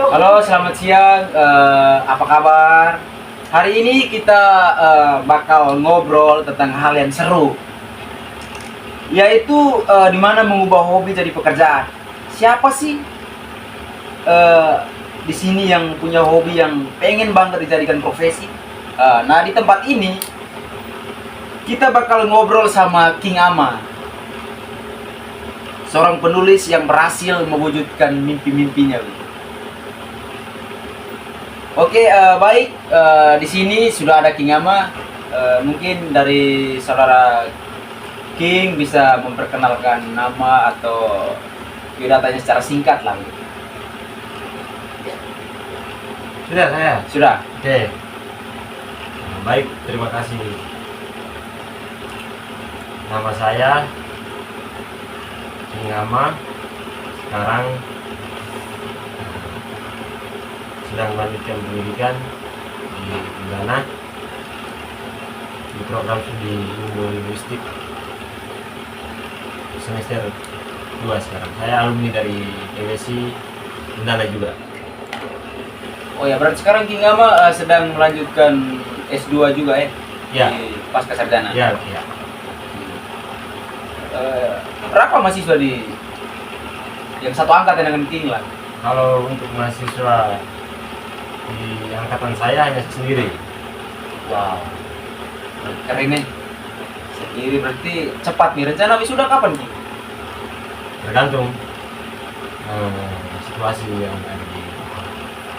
Halo, selamat siang. Apa kabar? Hari ini kita bakal ngobrol tentang hal yang seru, yaitu di mana mengubah hobi jadi pekerjaan. Siapa sih di sini yang punya hobi yang pengen banget dijadikan profesi? Nah, di tempat ini kita bakal ngobrol sama King Ama, seorang penulis yang berhasil mewujudkan mimpi-mimpinya. Oke, baik. Di sini sudah ada King Ama. Mungkin dari saudara King bisa memperkenalkan nama atau biodatanya secara singkat lah. Sudah saya. Sudah. Oke. Baik, terima kasih. Nama saya King Ama. Sekarang sedang melanjutkan pendidikan di Undana di program studi ilmu linguistik semester 2 sekarang. Saya alumni dari LSI Undana juga. Oh ya, berarti sekarang King Ama sedang melanjutkan S2 juga ya? Ya. Di pasca sarjana. Ya. Berapa mahasiswa di yang satu angkatan dengan King lah? Kalau untuk mahasiswa di angkatan saya hanya sendiri. Wow, keren nih. Sendiri berarti cepat nih. Rencana wisuda kapan King? Tergantung situasi yang ada di.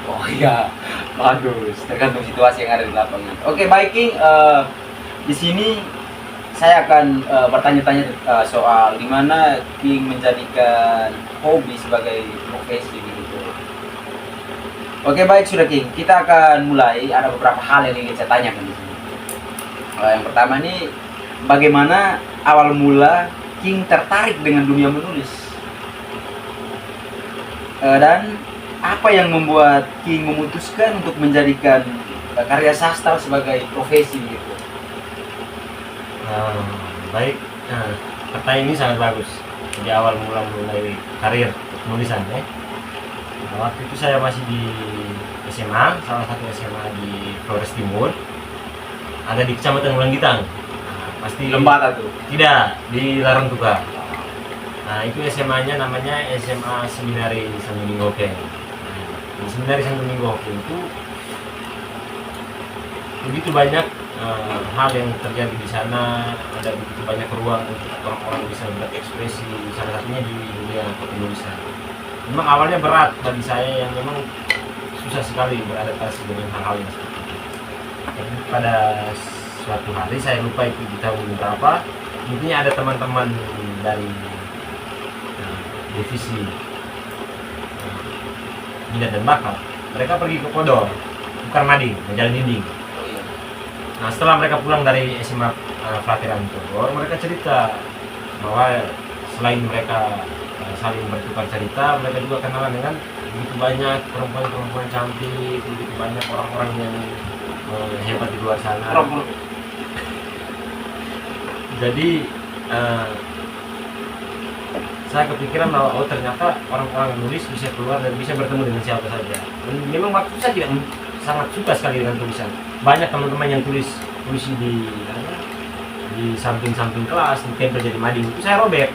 Oh iya, bagus. Tergantung situasi yang ada di lapangan. Oke, baik King. Di sini saya akan bertanya-tanya soal gimana King menjadikan hobi sebagai profesi begitu. Oke, baik sudah King. Kita akan mulai. Ada beberapa hal yang ingin saya tanyakan di sini. Yang pertama nih, bagaimana awal mula King tertarik dengan dunia menulis? Dan apa yang membuat King memutuskan untuk menjadikan karya sastra sebagai profesi gitu? Baik, pertanyaan ini sangat bagus. Di awal mulai karir penulisan ya. Waktu itu saya masih di SMA, salah satu SMA di Flores Timur, ada di Kecamatan Ulanggitang. Pasti Lembata tuh? Tidak, di Larang Tuka. Nah, itu SMA-nya namanya SMA Seminari Santo Domingo Hoke. Di Seminari Santo Domingo Hoke itu begitu banyak hal yang terjadi di sana, ada begitu banyak ruang untuk orang-orang bisa berekspresi, salah satunya di dunia penulisan. Memang awalnya berat bagi saya yang memang susah sekali beradaptasi dengan hal-hal yang seperti itu. Tapi pada suatu hari, saya lupa itu di tahun berapa, intinya ada teman-teman dari divisi minat dan bakat, mereka pergi ke Podor, Bukar Mading, Menjalin Dinding. Nah, setelah mereka pulang dari SMA Pelatihan Podor, mereka cerita bahwa selain mereka saling bertukar cerita, mereka juga kenalan dengan begitu banyak perempuan-perempuan cantik, begitu banyak orang-orang yang hebat di luar sana. Jadi saya kepikiran bahwa ternyata orang-orang nulis bisa keluar dan bisa bertemu dengan siapa saja. Dan memang waktu itu saya juga sangat suka sekali dengan tulisan. Banyak teman-teman yang tulis di samping-samping kelas, di tempel jadi mading, itu saya robek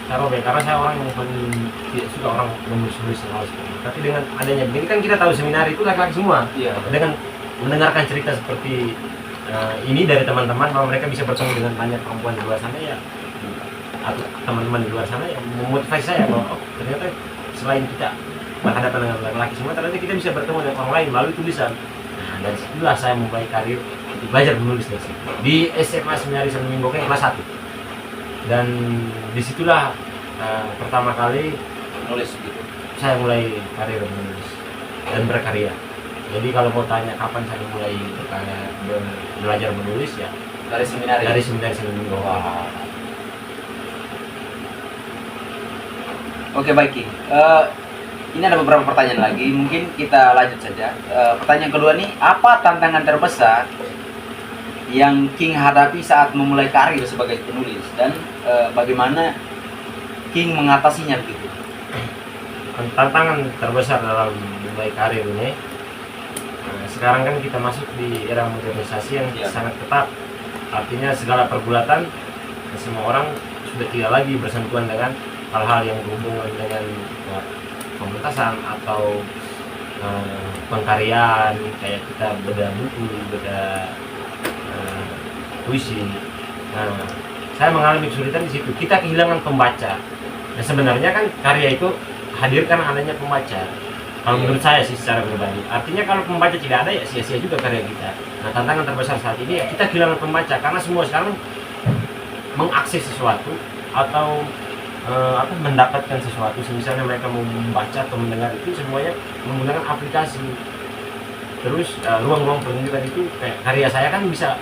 karena saya orang yang paling tidak suka orang menulis hal seperti itu. Tapi dengan adanya begini kan kita tahu seminar itu laki-laki semua. Iya. Dengan mendengarkan cerita seperti ini dari teman-teman bahwa mereka bisa bertemu dengan banyak perempuan di luar sana ya, atau teman-teman di luar sana yang memotivasi saya bahwa ternyata selain kita berhadapan dengan laki-laki semua, ternyata kita bisa bertemu dengan orang lain melalui tulisan. Nah, dari situlah saya memulai karir untuk belajar menulis dari situ. Di SMA Seminari Santo Domingo kelas 1. Dan disitulah pertama kali Nulis gitu. saya mulai karir menulis dan berkarya. Jadi kalau mau tanya kapan saya mulai belajar menulis ya Dari seminari. dari Seminari Santo Domingo. Wow. Oke, baik King. Ini ada beberapa pertanyaan lagi, mungkin kita lanjut saja. Pertanyaan kedua nih, apa tantangan terbesar yang King hadapi saat memulai karir sebagai penulis dan bagaimana King mengatasinya gitu? tantangan terbesar dalam memulai karir ini, sekarang kan kita masuk di era modernisasi yang sangat ketat. Artinya segala pergulatan semua orang sudah tidak lagi bersentuhan dengan hal-hal yang berhubungan dengan pementasan atau pengkaryaan, kayak kita beda buku, beda puisi. Nah, saya mengalami kesulitan di situ. Kita kehilangan pembaca. Nah, sebenarnya kan karya itu hadir karena adanya pembaca. Kalau menurut saya sih secara pribadi. Artinya kalau pembaca tidak ada ya sia-sia juga karya kita. Nah, tantangan terbesar saat ini ya kita kehilangan pembaca karena semua sekarang mengakses sesuatu atau mendapatkan sesuatu. Misalnya mereka mau membaca atau mendengar itu semuanya menggunakan aplikasi. Terus ruang-ruang pertunjukan itu kayak karya saya kan bisa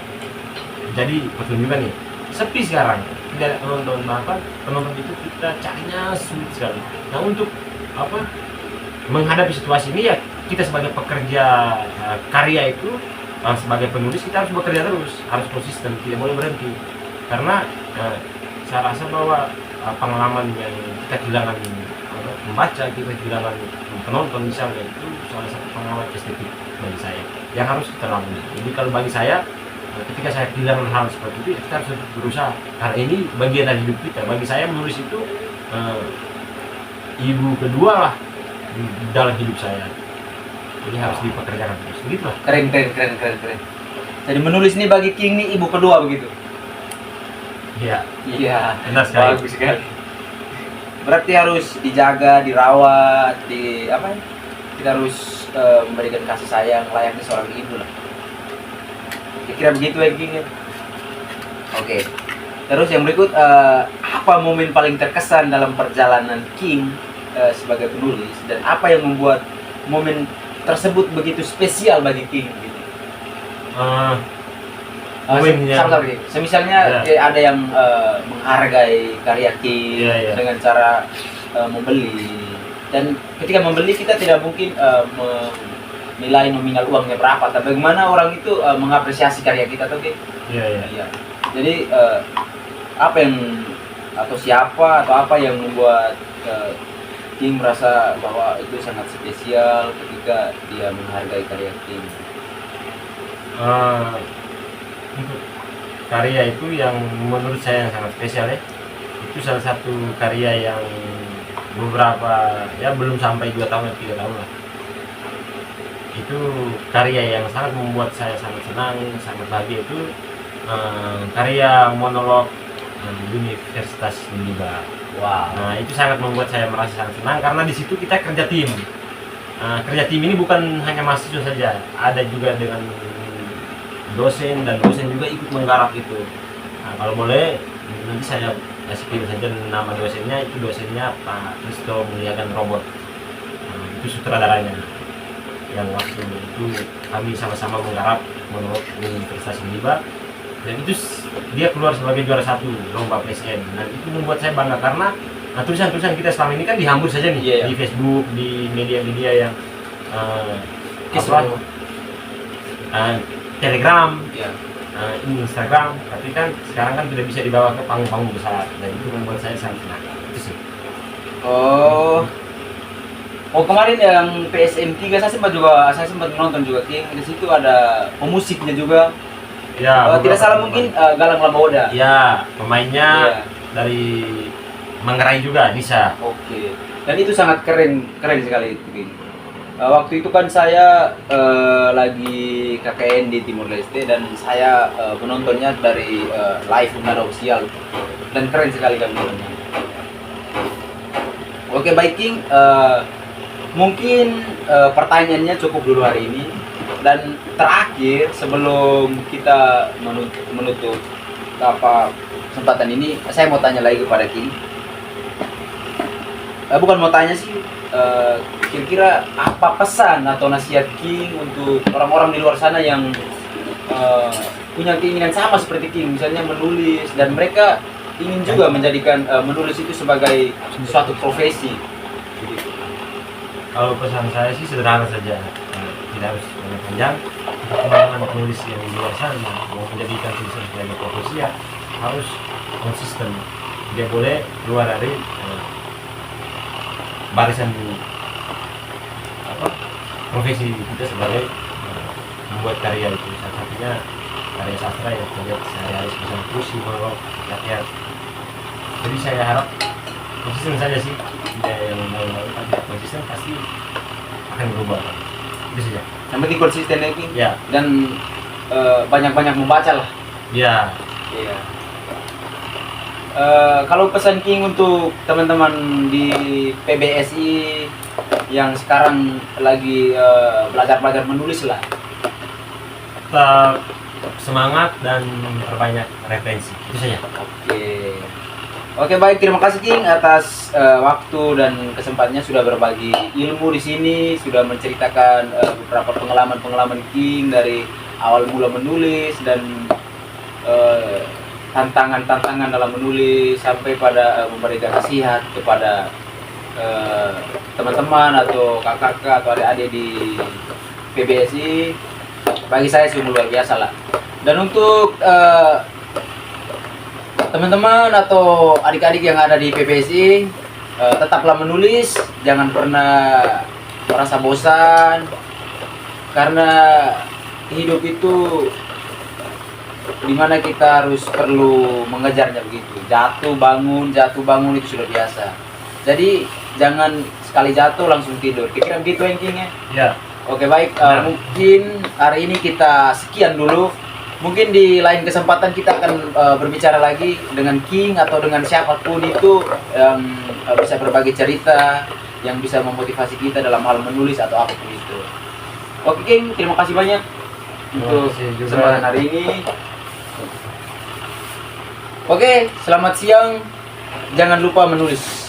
jadi pertunjukan nih. Sepi sekarang, tidak ada penonton, bahkan penonton itu kita carinya sulit sekali. Nah, untuk menghadapi situasi ini ya kita sebagai pekerja karya itu, sebagai penulis kita harus bekerja terus, harus konsisten, tidak boleh berhenti. Karena saya rasa bahwa pengalaman yang kita kehilangan membaca, kita kehilangan penonton misalnya, itu salah satu pengalaman estetik bagi saya yang harus kita lalui. Jadi kalau bagi saya, ketika saya kehilangan hal seperti itu, kita harus berusaha karena ini bagian dari hidup kita. Bagi saya menulis itu ibu kedua lah dalam hidup saya. Jadi harus dipekerjakan terus. Begitulah. Keren. Jadi menulis ini bagi King nih ibu kedua begitu. Iya. Benar sekali. Bagus sekali. Berarti harus dijaga, dirawat, kita harus memberikan kasih sayang layaknya seorang ibu lah. Kira begitu ya King. Oke. Terus yang berikut, apa momen paling terkesan dalam perjalanan King sebagai penulis, dan apa yang membuat momen tersebut begitu spesial bagi King gitu? Misalnya ada yang menghargai karya King dengan cara membeli, dan ketika membeli kita tidak mungkin menilai nominal uangnya berapa, tapi bagaimana orang itu mengapresiasi karya kita tuh King. Iya. Jadi apa yang atau siapa atau apa yang membuat King merasa bahwa itu sangat spesial ketika dia menghargai karya King? Untuk karya itu yang menurut saya yang sangat spesial ya, itu salah satu karya yang beberapa belum sampai 2 tahun atau 3 tahun lah. Itu karya yang sangat membuat saya sangat senang, sangat bahagia. Itu karya monolog Universitas Uniba. Wow. Nah, itu sangat membuat saya merasa sangat senang karena di situ kita kerja tim. Kerja tim ini bukan hanya mahasiswa saja, ada juga dengan dosen, dan dosen juga ikut menggarap itu. Nah, kalau boleh nanti saya kasih saja nama dosennya. Itu dosennya Pak Kristo Muliakan Robot. Itu sutradaranya. Yang waktu itu kami sama-sama menggarap monolog Universitas Uniba. Dan itu dia keluar sebagai juara 1 lomba PSN. Dan itu membuat saya bangga karena tulisan-tulisan kita selama ini kan dihambur saja nih di Facebook, di media-media yang Telegram, Instagram, tapi kan sekarang kan tidak bisa dibawa ke panggung-panggung besar, dan itu membuat saya sangat senang. Itu sih. Kemarin yang PSM 3 saya sempat menonton juga King. Di situ ada pemusiknya juga. Ya, tidak salah mungkin Galang Lambaoda. Ya, pemainnya dari Manggarai juga bisa. Oke. Dan itu sangat keren sekali itu King. Waktu itu kan saya lagi KKN di Timor Leste, dan saya menontonnya dari live Unada Official, dan keren sekali kan nontonnya. Oke, baik King. Mungkin pertanyaannya cukup dulu hari ini. Dan terakhir sebelum kita menutup kesempatan ini, saya mau tanya lagi kepada King. Bukan mau tanya sih, kira-kira apa pesan atau nasihat King untuk orang-orang di luar sana yang punya keinginan sama seperti King, misalnya menulis, dan mereka ingin juga menjadikan menulis itu sebagai suatu profesi. Kalau pesan saya sih sederhana saja, tidak harus panjang. Teman-teman penulis yang di luar sana mau menjadikan tulisan sebagai profesi ya harus konsisten. Dia boleh keluar dari barisan apa profesi kita sebagai membuat karya itu. Salah satunya karya sastra ya, kita lihat sehari-hari seperti puisi, monolog, rakyat. Jadi saya harap konsisten saja sih, tidak yang lain-lain, tapi konsisten pasti akan berubah. Itu saja. Yang penting konsisten lagi. Ya. Dan banyak-banyak membaca lah. Ya. Iya. Kalau pesan King untuk teman-teman di PBSI yang sekarang lagi belajar menulis lah. Tetap semangat dan perbanyak referensi. Itu saja. Oke, baik, terima kasih King atas waktu dan kesempatannya sudah berbagi ilmu di sini, sudah menceritakan beberapa pengalaman King dari awal mula menulis dan tantangan dalam menulis sampai pada memberikan nasihat kepada teman-teman atau kakak-kakak atau adik-adik di PBSI. Bagi saya sungguh luar biasa lah. Dan untuk teman-teman atau adik-adik yang ada di PBSI, tetaplah menulis, jangan pernah merasa bosan, karena hidup itu dimana kita harus perlu mengejarnya begitu. Jatuh bangun itu sudah biasa. Jadi jangan sekali jatuh langsung tidur. Kira-kira begitu King ya? Ya. Oke, baik, mungkin hari ini kita sekian dulu. Mungkin di lain kesempatan kita akan berbicara lagi dengan King atau dengan siapapun itu yang bisa berbagi cerita, yang bisa memotivasi kita dalam hal menulis atau apapun itu. Oke King, terima kasih banyak untuk kesempatan hari ini. Oke, selamat siang. Jangan lupa menulis.